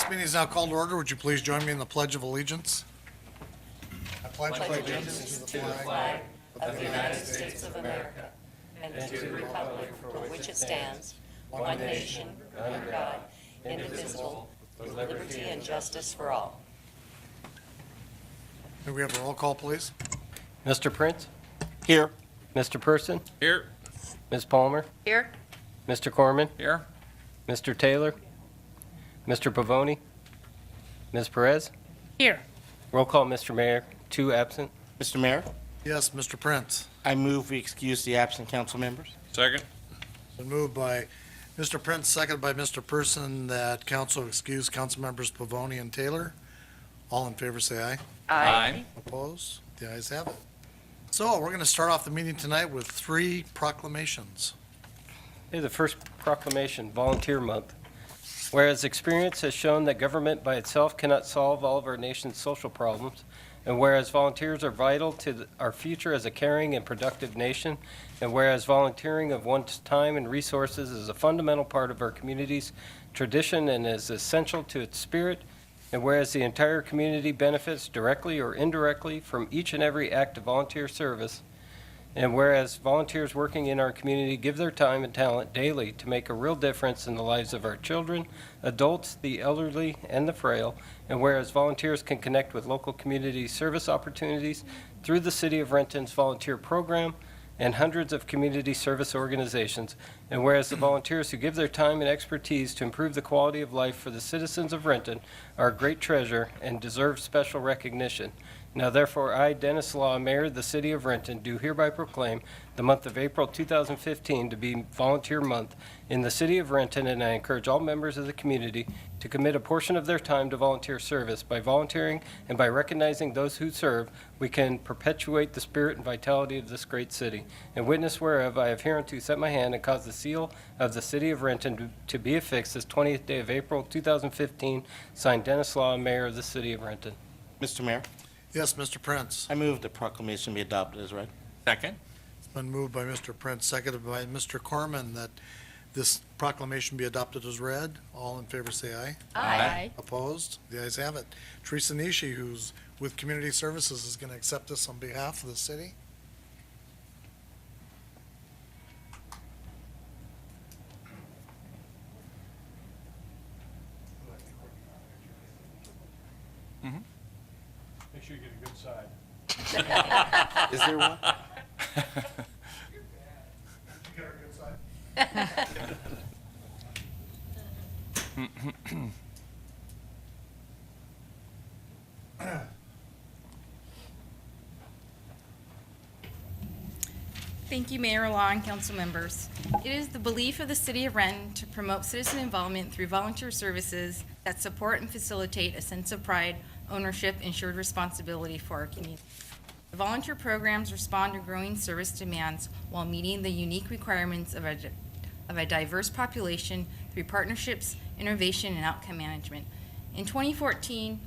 Meeting is now called to order. Would you please join me in the Pledge of Allegiance? I pledge allegiance to the flag of the United States of America and to the republic for which it stands, one nation, under God, indivisible, with liberty and justice for all. May we have a roll call, please? Mr. Prince? Here. Mr. Person? Here. Ms. Palmer? Here. Mr. Corman? Here. Mr. Taylor? Mr. Pavoni? Ms. Perez? Here. Roll call, Mr. Mayor. 2 absent. Mr. Mayor, Yes, Mr. Prince. I move we excuse the absent council members. Second. Been moved by Mr. Prince, seconded by Mr. Person, that council excuse council members Pavoni and Taylor. All in favor, say aye. Aye. Opposed? The ayes have it. So we're going to start off the meeting tonight with 3 proclamations. Okay, the first proclamation, Volunteer Month. Whereas experience has shown that government by itself cannot solve all of our nation's social problems, and whereas volunteers are vital to our future as a caring and productive nation, and whereas volunteering of one's time and resources is a fundamental part of our community's tradition and is essential to its spirit, and whereas the entire community benefits directly or indirectly from each and every act of volunteer service, and whereas volunteers working in our community give their time and talent daily to make a real difference in the lives of our children, adults, the elderly, and the frail, and whereas volunteers can connect with local community service opportunities through the City of Renton's volunteer program and hundreds of community service organizations, and whereas the volunteers who give their time and expertise to improve the quality of life for the citizens of Renton are a great treasure and deserve special recognition. Now therefore, I, Dennis Law, Mayor of the City of Renton, do hereby proclaim the month of April 2015 to be Volunteer Month in the City of Renton, and I encourage all members of the community to commit a portion of their time to volunteer service. By volunteering and by recognizing those who serve, we can perpetuate the spirit and vitality of this great city. And witness whereof I have hereunto set my hand and caused the seal of the City of Renton to be affixed this 20th day of April 2015, signed Dennis Law, Mayor of the City of Renton. Mr. Mayor, Yes, Mr. Prince. I move the proclamation be adopted as read. Second. It's been moved by Mr. Prince, seconded by Mr. Corman, that this proclamation be adopted as read. All in favor, say aye. Aye. Opposed? The ayes have it. Teresa Nishi, who's with Community Services, is going to accept this on behalf of the city. Make sure you get a good side. Is there one? Thank you, Mayor Law and council members. It is the belief of the City of Renton to promote citizen involvement through volunteer services that support and facilitate a sense of pride, ownership, and shared responsibility for our community. The volunteer programs respond to growing service demands while meeting the unique requirements of a diverse population through partnerships, innovation, and outcome management. In 2014,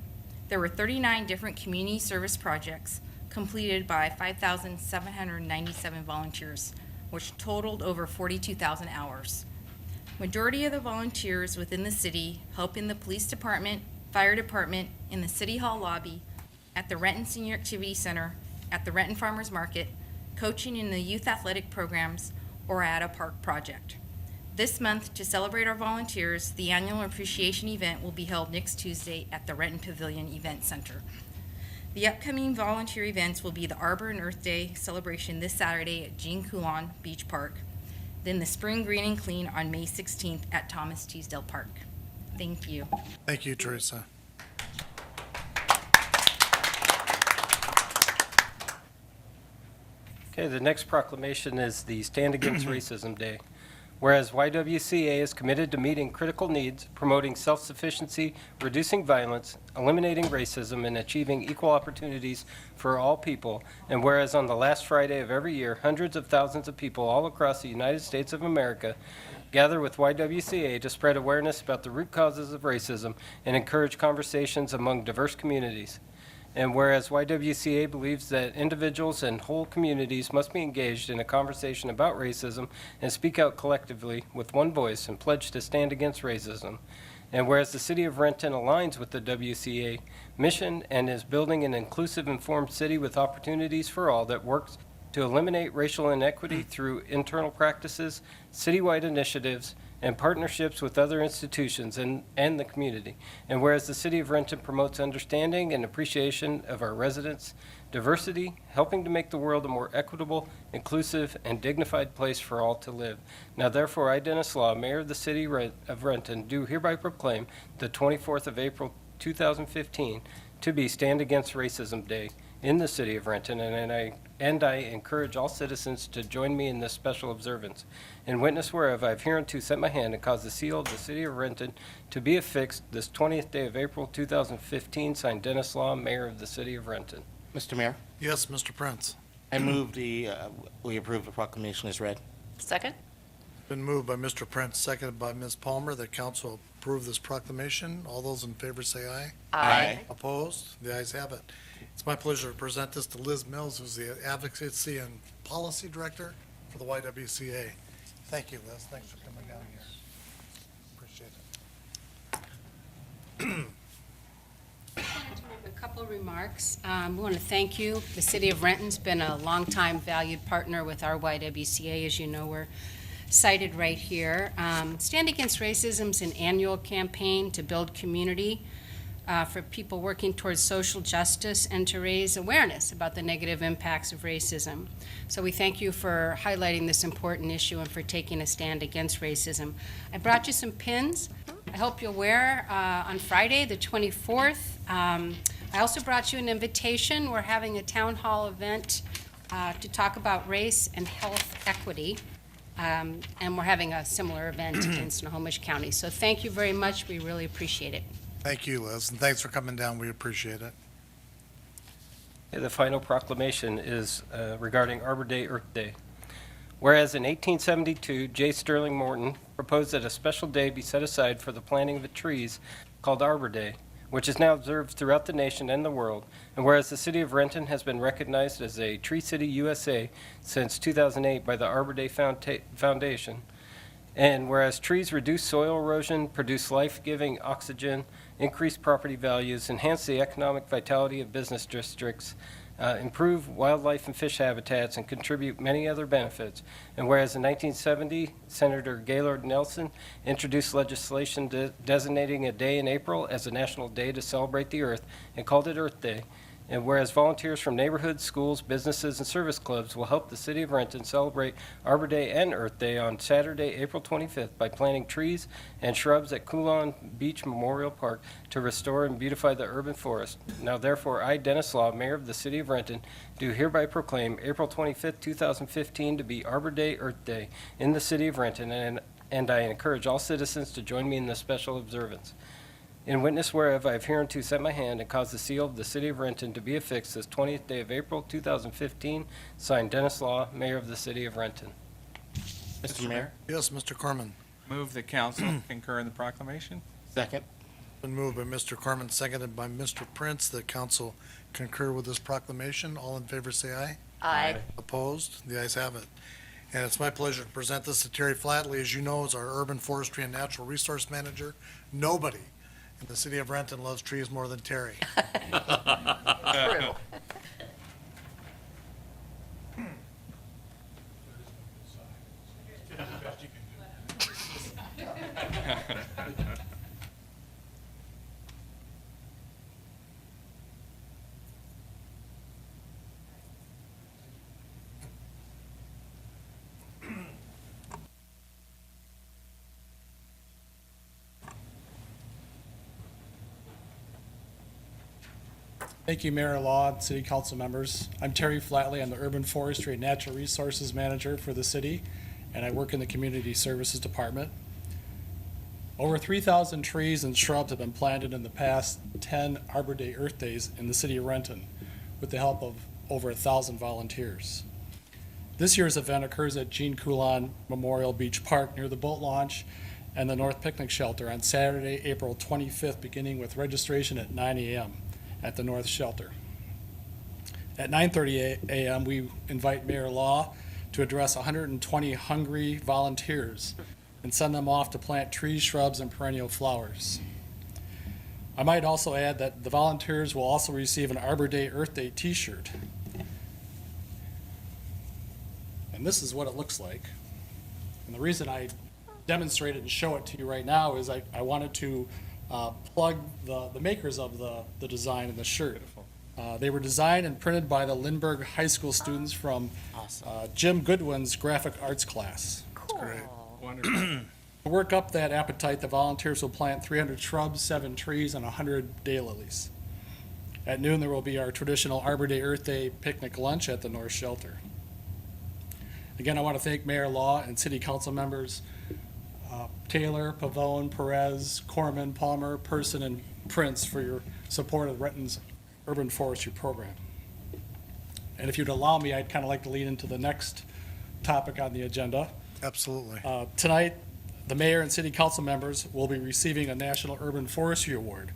there were 39 different community service projects completed by 5,797 volunteers, which totaled over 42,000 hours. Majority of the volunteers within the city help in the police department, fire department, in the city hall lobby, at the Renton Senior Activity Center, at the Renton Farmers Market, coaching in the youth athletic programs, or at a park project. This month, to celebrate our volunteers, the annual appreciation event will be held next Tuesday at the Renton Pavilion Event Center. The upcoming volunteer events will be the Arbor and Earth Day celebration this Saturday at Jean Coulon Beach Park, then the Spring Green and Clean on May 16th at Thomas Teasdale Park. Thank you. Thank you, Teresa. Okay, the next proclamation is the Stand Against Racism Day. Whereas YWCA is committed to meeting critical needs, promoting self-sufficiency, reducing violence, eliminating racism, and achieving equal opportunities for all people, and whereas on the last Friday of every year, hundreds of thousands of people all across the United States of America gather with YWCA to spread awareness about the root causes of racism and encourage conversations among diverse communities. And whereas YWCA believes that individuals and whole communities must be engaged in a conversation about racism and speak out collectively with one voice and pledge to stand against racism. And whereas the City of Renton aligns with the WCA mission and is building an inclusive, informed city with opportunities for all that works to eliminate racial inequity through internal practices, citywide initiatives, and partnerships with other institutions and the community. And whereas the City of Renton promotes understanding and appreciation of our residents' diversity, helping to make the world a more equitable, inclusive, and dignified place for all to live. Now therefore, I, Dennis Law, Mayor of the City of Renton, do hereby proclaim the 24th of April, 2015, to be Stand Against Racism Day in the City of Renton, and I encourage all citizens to join me in this special observance. In witness whereof I have hereunto set my hand and caused the seal of the City of Renton to be affixed this 20th day of April, 2015, signed Dennis Law, Mayor of the City of Renton. Mr. Mayor, Yes, Mr. Prince. I move we approve the proclamation as read. Second? Been moved by Mr. Prince, seconded by Ms. Palmer, that council approve this proclamation. All those in favor say aye. Aye. Opposed? The ayes have it. It's my pleasure to present this to Liz Mills, who's the Advocacy and Policy Director for the YWCA. Thank you, Liz. Thanks for coming down here. Appreciate it. I wanted to make a couple remarks. We want to thank you. The City of Renton's been a longtime valued partner with our YWCA. As you know, we're cited right here. Stand Against Racism is an annual campaign to build community for people working towards social justice and to raise awareness about the negative impacts of racism. So we thank you for highlighting this important issue and for taking a stand against racism. I brought you some pins I hope you'll wear on Friday, the 24th. I also brought you an invitation. We're having a town hall event to talk about race and health equity. And we're having a similar event in Snohomish County. So thank you very much. We really appreciate it. Thank you, Liz, and thanks for coming down. We appreciate it. The final proclamation is regarding Arbor Day, Earth Day. Whereas in 1872, J. Sterling Morton proposed that a special day be set aside for the planting of trees called Arbor Day, which is now observed throughout the nation and the world. And whereas the City of Renton has been recognized as a Tree City USA since 2008 by the Arbor Day Foundation, and whereas trees reduce soil erosion, produce life-giving oxygen, increase property values, enhance the economic vitality of business districts, improve wildlife and fish habitats, and contribute many other benefits. And whereas in 1970, Senator Gaylord Nelson introduced legislation designating a day in April as a national day to celebrate the Earth and called it Earth Day. And whereas volunteers from neighborhoods, schools, businesses, and service clubs will help the City of Renton celebrate Arbor Day and Earth Day on Saturday, April 25th by planting trees and shrubs at Coulon Beach Memorial Park to restore and beautify the urban forest. Now therefore, I, Dennis Law, Mayor of the City of Renton, do hereby proclaim April 25th, 2015 to be Arbor Day, Earth Day in the City of Renton, and I encourage all citizens to join me in this special observance. In witness whereof I have hereunto set my hand and caused the seal of the City of Renton to be affixed this 20th day of April, 2015, signed Dennis Law, Mayor of the City of Renton. Mr. Mayor, Yes, Mr. Corman. Move the council concur in the proclamation. second. Been moved by Mr. Corman, seconded by Mr. Prince, that council concur with this proclamation. All in favor say aye. Aye. Opposed? The ayes have it. And it's my pleasure to present this to Terry Flatley, as you know, is our Urban Forestry and Natural Resource Manager. Nobody in the City of Renton loves trees more than Terry. True. Thank you, Mayor Law and City Council members. I'm Terry Flatley. I'm the Urban Forestry and Natural Resources Manager for the city, and I work in the Community Services Department. Over 3,000 trees and shrubs have been planted in the past 10 Arbor Day Earth Days in the city of Renton with the help of over 1,000 volunteers. This year's event occurs at Jean Coulon Memorial Beach Park near the boat launch and the North Picnic Shelter on Saturday, April 25th, beginning with registration at 9 a.m. at the North Shelter. At 9:30 a.m., we invite Mayor Law to address 120 hungry volunteers and send them off to plant trees, shrubs, and perennial flowers. I might also add that the volunteers will also receive an Arbor Day Earth Day t-shirt. And this is what it looks like. And the reason I demonstrate it and show it to you right now is I wanted to plug the makers of the design and the shirt. They were designed and printed by the Lindbergh High School students from Awesome. Jim Goodwin's graphic arts class. great. Wonderful. To work up that appetite, the volunteers will plant 300 shrubs, 7 trees, and 100 daylilies. At noon, there will be our traditional Arbor Day Earth Day picnic lunch at the North Shelter. Again, I want to thank Mayor Law and City Council members Taylor, Pavone, Perez, Corman, Palmer, Person, and Prince for your support of Renton's urban forestry program. And if you'd allow me, I'd kind of like to lead into the next topic on the agenda. Absolutely. Tonight, the mayor and city council members will be receiving a National Urban Forestry Award.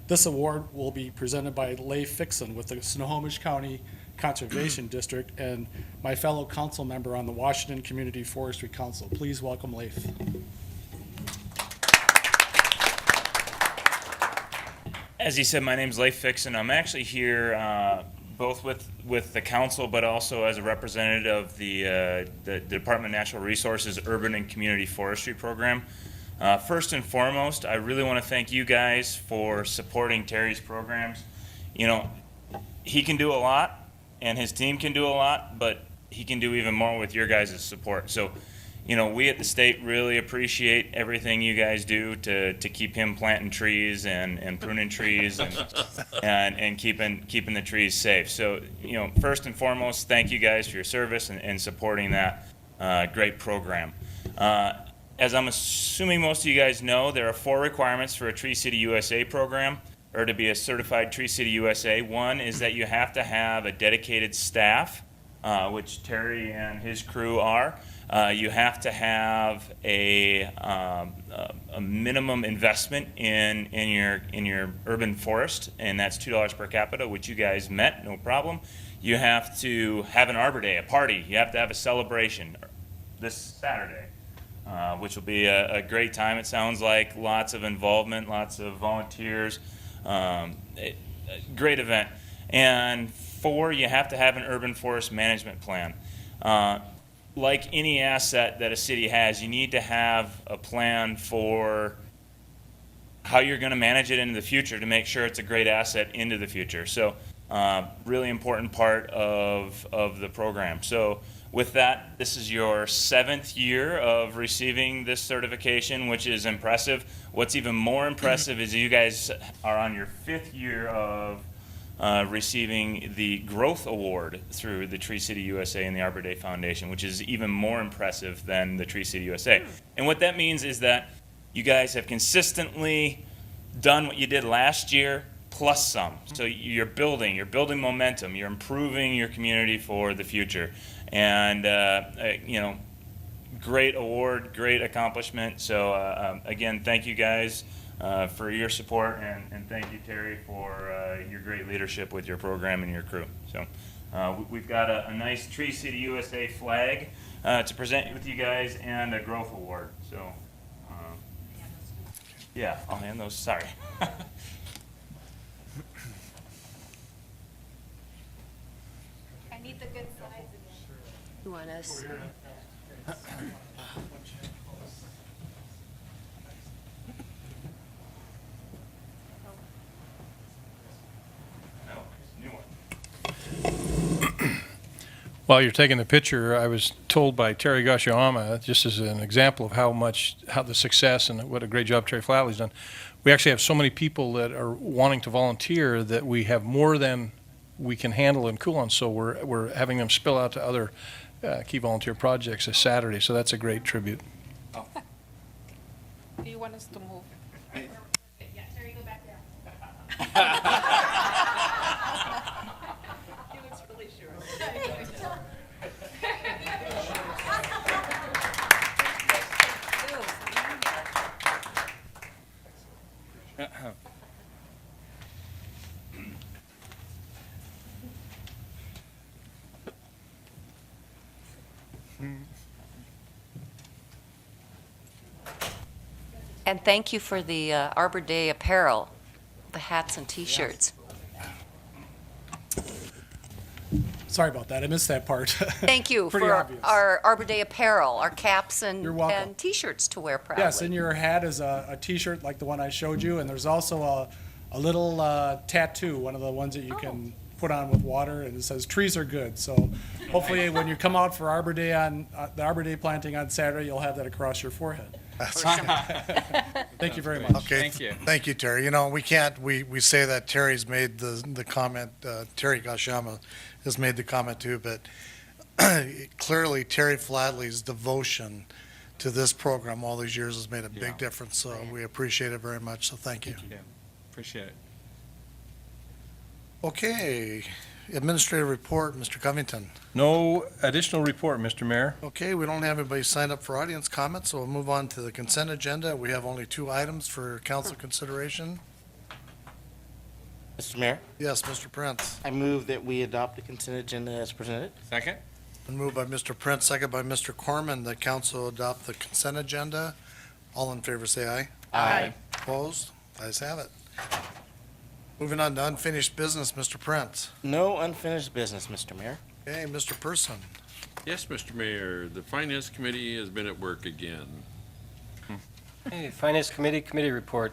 This award will be presented by Leif Fixon with the Snohomish County Conservation District and my fellow council member on the Washington Community Forestry Council. Please welcome Leif. As he said, my name's Leif Fixon. I'm actually here both with the council, but also as a representative of the Department of Natural Resources Urban and Community Forestry Program. First and foremost, I really want to thank you guys for supporting Terry's programs. You know, he can do a lot, and his team can do a lot, but he can do even more with your guys' support. So, you know, we at the state really appreciate everything you guys do to keep him planting trees and pruning trees and keeping the trees safe. So, you know, first and foremost, thank you guys for your service and supporting that great program. As I'm assuming most of you guys know, there are 4 requirements for a Tree City USA program, or to be a certified Tree City USA. One is that you have to have a dedicated staff, which Terry and his crew are. You have to have a minimum investment in your urban forest, and that's $2 per capita, which you guys met, no problem. You have to have an Arbor Day, a party. You have to have a celebration this Saturday, which will be a great time. It sounds like lots of involvement, lots of volunteers, great event. And 4, you have to have an urban forest management plan. Like any asset that a city has, you need to have a plan for how you're going to manage it into the future to make sure it's a great asset into the future. So, really important part of the program. So, with that, this is your 7th year of receiving this certification, which is impressive. What's even more impressive is you guys are on your 5th year of receiving the Growth Award through the Tree City USA and the Arbor Day Foundation, which is even more impressive than the Tree City USA. And what that means is that you guys have consistently done what you did last year, plus some. So you're building momentum, you're improving your community for the future. And, you know, great award, great accomplishment. So, again, thank you guys for your support, and thank you, Terry, for your great leadership with your program and your crew. So we've got a nice Tree City USA flag to present with you guys and a growth award. So yeah, I'll hand those. Sorry. I need the good slides again. You want us? No, new one. While you're taking the picture, I was told by Terry Goshiyama, just as an example of how the success and what a great job Terry Flatley's done, we actually have so many people that are wanting to volunteer that we have more than we can handle in Coulon, so we're having them spill out to other key volunteer projects this Saturday, so that's a great tribute. Do you want us to move? Yeah, Terry, go back there. He looks really sure. And thank you for the Arbor Day apparel. the hats and T-shirts. Sorry about that. I missed that part. Thank you Pretty for obvious. our Arbor Day apparel, our caps You're welcome. and T-shirts to wear proudly. Yes, and your hat is a T-shirt like the one I showed you, and there's also a little tattoo, one of the ones that you can put on with water, and it says "Trees are good." So hopefully, when you come out for Arbor Day on the Arbor Day planting on Saturday, you'll have that across your forehead. Thank you very much. Okay. Thank you. Thank you, Terry. You know, we can't, we say that Terry's made the comment, Terry Gashama has made the comment too, but clearly Terry Flatley's devotion to this program all these years has made a Yeah. big difference, so we appreciate it very much, so thank you. Yeah, appreciate it. Okay, administrative report, Mr. Covington. No additional report, Mr. Mayor. Okay, we don't have anybody signed up for audience comments, so we'll move on to the consent agenda. We have only 2 items for council consideration. Mr. Mayor, Yes, Mr. Prince. I move that we adopt the consent agenda as presented. Second? Been moved by Mr. Prince, second by Mr. Corman, that council adopt the consent agenda. All in favor, say aye. Aye. Opposed? Ayes have it. Moving on to unfinished business, Mr. Prince. No unfinished business, Mr. Mayor. Okay, Mr. Person. Yes, Mr. Mayor, the Finance Committee has been at work again. Hey, Finance Committee report.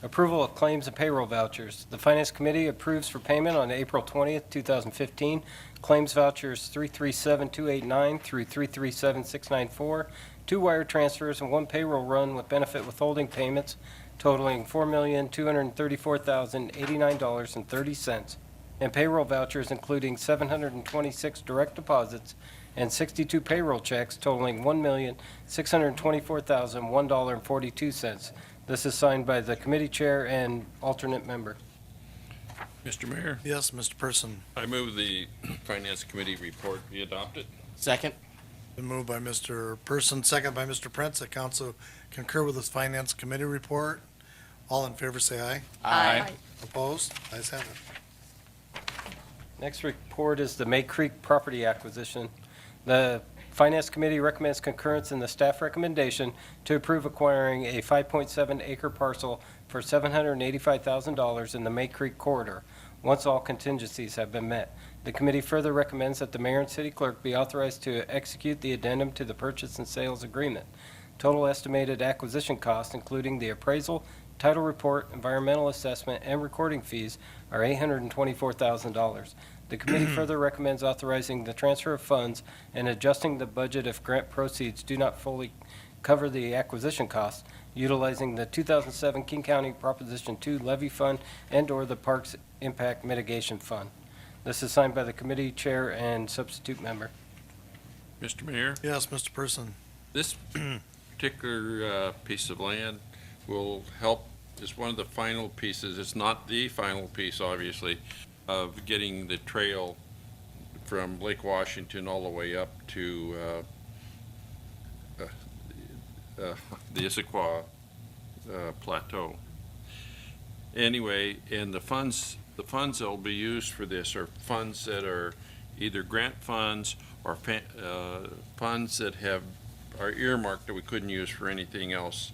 Approval of claims and payroll vouchers. The Finance Committee approves for payment on April 20th, 2015, claims vouchers 337289 through 337694, 2 wire transfers and 1 payroll run with benefit withholding payments totaling $4,234,089.30, and payroll vouchers including 726 direct deposits and 62 payroll checks totaling $1,624,001.42. This is signed by the committee chair and alternate member. Mr. Mayor, Yes, Mr. Person. I move the Finance Committee report be adopted. Second. Been moved by Mr. Person, second by Mr. Prince, that council concur with this finance committee report. All in favor, say aye. Aye. Opposed? Ayes have it. Next report is the May Creek property acquisition. The Finance Committee recommends concurrence in the staff recommendation to approve acquiring a 5.7 acre parcel for $785,000 in the May Creek corridor, once all contingencies have been met. The committee further recommends that the mayor and city clerk be authorized to execute the addendum to the purchase and sales agreement. Total estimated acquisition cost, including the appraisal, title report, environmental assessment, and recording fees, are $824,000. The committee further recommends authorizing the transfer of funds and adjusting the budget if grant proceeds do not fully cover the acquisition costs, utilizing the 2007 King County Proposition 2 Levy Fund and/or the Parks Impact Mitigation Fund. This is signed by the committee chair and substitute member. Mr. Mayor, Yes, Mr. Person. this particular piece of land will help, is one of the final pieces, it's not the final piece, obviously, of getting the trail from Lake Washington all the way up to the Issaquah Plateau. Anyway, and the funds that will be used for this are funds that are either grant funds or funds that are earmarked that we couldn't use for anything else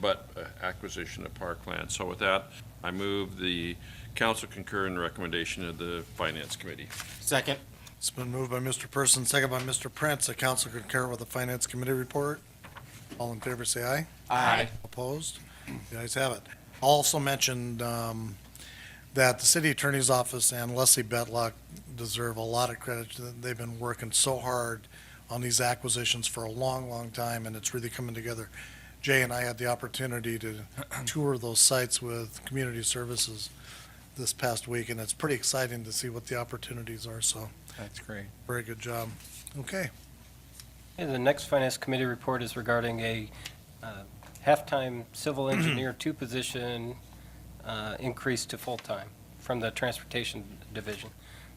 but acquisition of parkland. So with that, I move the council concur in the recommendation of the Finance Committee. Second. It's been moved by Mr. Person, second by Mr. Prince, that council concur with the finance committee report. All in favor, say aye. Aye. Opposed? The ayes have it. Also mentioned that the city attorney's office and Leslie Betlock deserve a lot of credit. They've been working so hard on these acquisitions for a long, long time, and it's really coming together. Jay and I had the opportunity to tour those sites with community services this past week, and it's pretty exciting to see what the opportunities are, so That's great. very good job. Okay. And the next Finance Committee report is regarding a half-time civil engineer 2 position increase to full-time from the Transportation Division.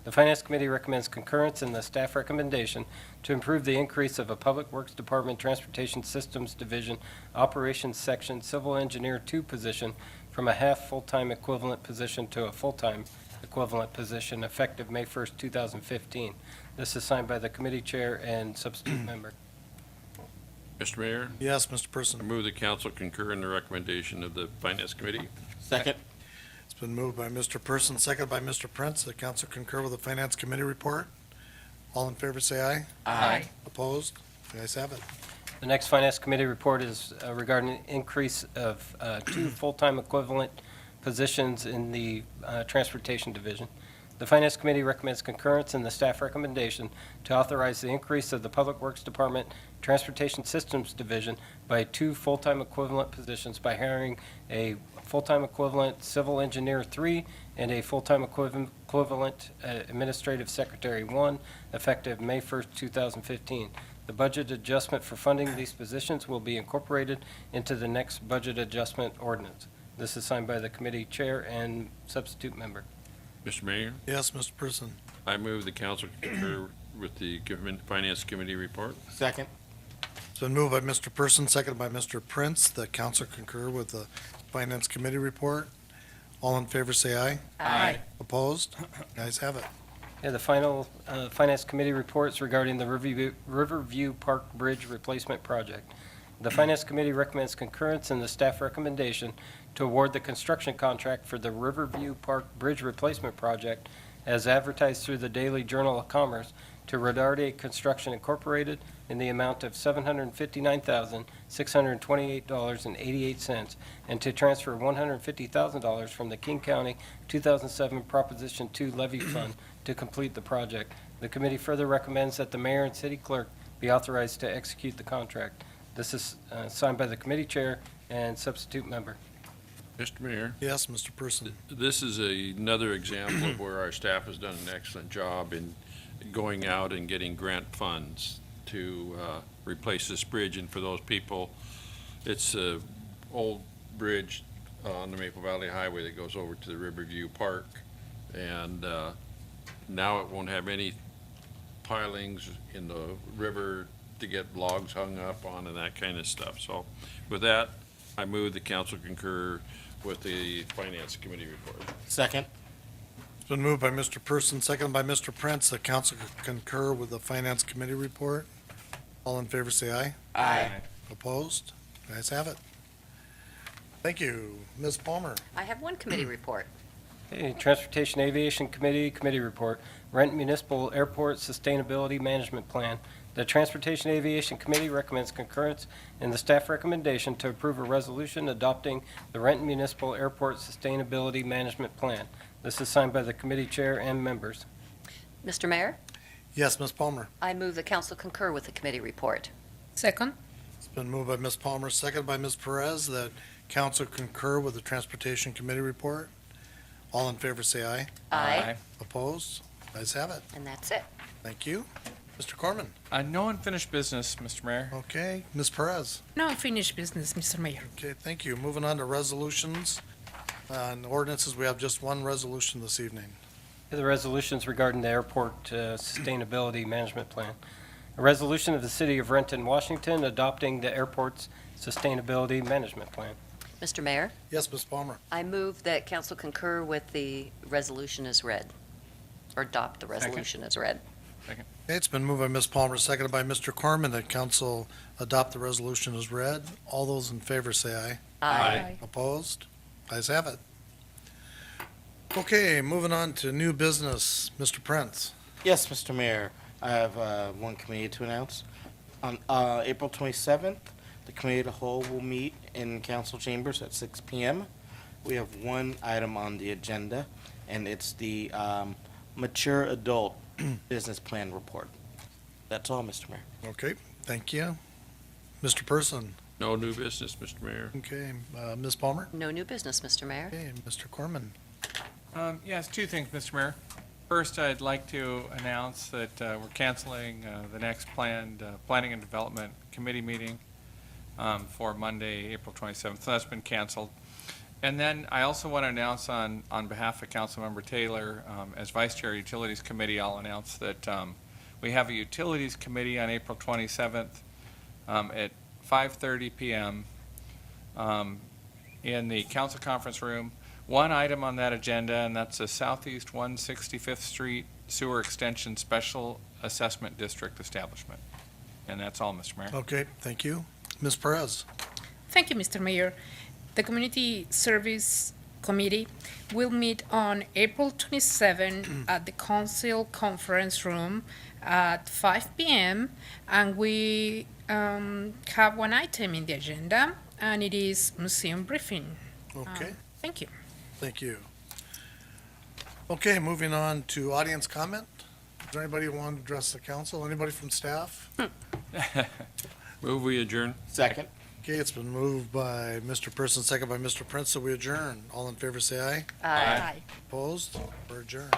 The Finance Committee recommends concurrence in the staff recommendation to improve the increase of a Public Works Department Transportation Systems Division Operations Section Civil Engineer 2 position from a half full-time equivalent position to a full-time equivalent position effective May 1st, 2015. This is signed by the committee chair and substitute member. Mr. Mayor, Yes, Mr. I Person. move the council concur in the recommendation of the Finance Committee. Second. been moved by Mr. Person, seconded by Mr. Prince, that council concur with the Finance Committee report. All in favor, say aye. Aye. Opposed? The ayes have it. The next Finance Committee report is regarding an increase of 2 full-time equivalent positions in the Transportation Division. The Finance Committee recommends concurrence in the staff recommendation to authorize the increase of the Public Works Department Transportation Systems Division by 2 full-time equivalent positions by hiring a full-time equivalent Civil Engineer 3 and a full-time equivalent Administrative Secretary 1, effective May 1st, 2015. The budget adjustment for funding these positions will be incorporated into the next budget adjustment ordinance. This is signed by the committee chair and substitute member. Mr. Mayor, Yes, Mr. Person. I move the council concur with the Finance Committee report. Second. It's been moved by Mr. Person, seconded by Mr. Prince, that council concur with the Finance Committee report. All in favor, say aye. Aye. Opposed? The ayes have it. Yeah, the final Finance Committee reports regarding the Riverview Park Bridge Replacement Project. The Finance Committee recommends concurrence in the staff recommendation to award the construction contract for the Riverview Park Bridge Replacement Project as advertised through the Daily Journal of Commerce to Rodarte Construction Incorporated in the amount of $759,628.88 and to transfer $150,000 from the King County 2007 Proposition 2 Levy Fund to complete the project. The committee further recommends that the mayor and city clerk be authorized to execute the contract. This is signed by the committee chair and substitute member. Mr. Mayor, Yes, Mr. Person. this is another example of where our staff has done an excellent job in going out and getting grant funds to replace this bridge. And for those people, it's a old bridge on the Maple Valley Highway that goes over to the Riverview Park. And now it won't have any pilings in the river to get logs hung up on and that kind of stuff. So with that, I move the council concur with the Finance Committee report. Second. It's been moved by Mr. Person, seconded by Mr. Prince, that council concur with the Finance Committee report. All in favor, say aye. Aye. Opposed? The ayes have it. Thank you. Ms. Palmer. I have one committee report. Okay, Transportation Aviation Committee report, Renton Municipal Airport Sustainability Management Plan. The Transportation Aviation Committee recommends concurrence in the staff recommendation to approve a resolution adopting the Renton Municipal Airport Sustainability Management Plan. This is signed by the committee chair and members. Mr. Mayor, Yes, Ms. Palmer. I move the council concur with the committee report. Second. It's been moved by Ms. Palmer, seconded by Ms. Perez, that council concur with the Transportation Committee report. All in favor, say aye. Aye. Opposed? Ayes have it. And that's it. Thank you. Mr. Corman. No unfinished business, Mr. Mayor. Okay, Ms. Perez. No unfinished business, Mr. Mayor. Okay, thank you. Moving on to resolutions and ordinances, we have just one resolution this evening. The resolutions regarding the Airport Sustainability Management Plan. A resolution of the City of Renton, Washington, adopting the airport's Sustainability Management Plan. Mr. Mayor, Yes, Ms. Palmer. I move that council concur with the resolution as read, or adopt the resolution as read. Okay, it's been moved by Ms. Palmer, seconded by Mr. Corman, that council adopt the resolution as read. All those in favor say aye. Aye. Opposed? Ayes have it. Okay, moving on to new business. Mr. Prince. Yes, Mr. Mayor, I have one committee to announce. On April 27th, the committee of the whole will meet in council chambers at 6 p.m. We have one item on the agenda, and it's the mature adult business plan report. That's all, Mr. Mayor. Okay, thank you. Mr. Person. No new business, Mr. Mayor. Okay, Ms. Palmer. No new business, Mr. Mayor. Okay, Mr. Corman. Yes, two things, Mr. Mayor. First, I'd like to announce that we're canceling the next planned Planning and Development Committee meeting for Monday, April 27th. So that's been canceled. And then I also want to announce on behalf of Councilmember Taylor, as Vice Chair Utilities Committee, I'll announce that we have a Utilities Committee on April 27th at 5:30 p.m. In the council conference room. One item on that agenda, and that's the Southeast 165th Street Sewer Extension Special Assessment District establishment. And that's all, Mr. Mayor. Okay, thank you. Ms. Perez. Thank you, Mr. Mayor. The Community Service Committee will meet on April 27 at the Council Conference Room at 5 p.m. And we have one item in the agenda, and it is museum briefing. Okay, Thank you. thank you. Okay, moving on to audience comment. Is there anybody who want to address the council? Anybody from staff? Move we adjourn? Second. Okay, it's been moved by Mr. Person, second by Mr. Prince, so we adjourn. All in favor, say aye. Aye. Opposed? We're adjourned.